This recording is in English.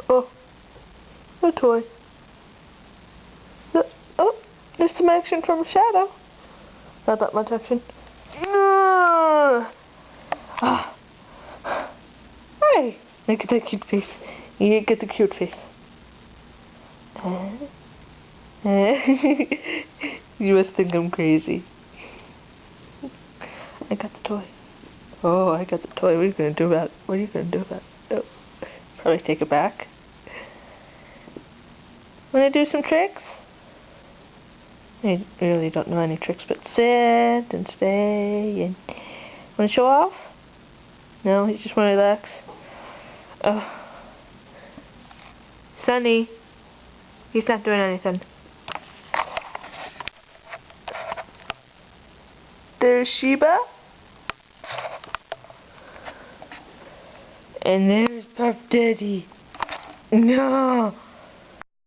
Oh, a toy. Oh, there's some action from Shadow. Not that much action. Hey, look at that cute face. You get the cute face. You must think I'm crazy. I got the toy. Oh, I got the toy. What are you gonna do about it? What are you gonna do about it? Oh, probably take it back. Wanna do some tricks? I really don't know any tricks, but sit and stay and wanna show off? No, you just wanna relax. Oh. Sunny, he's not doing anything. There's Sheba. And there's Puff Daddy. No.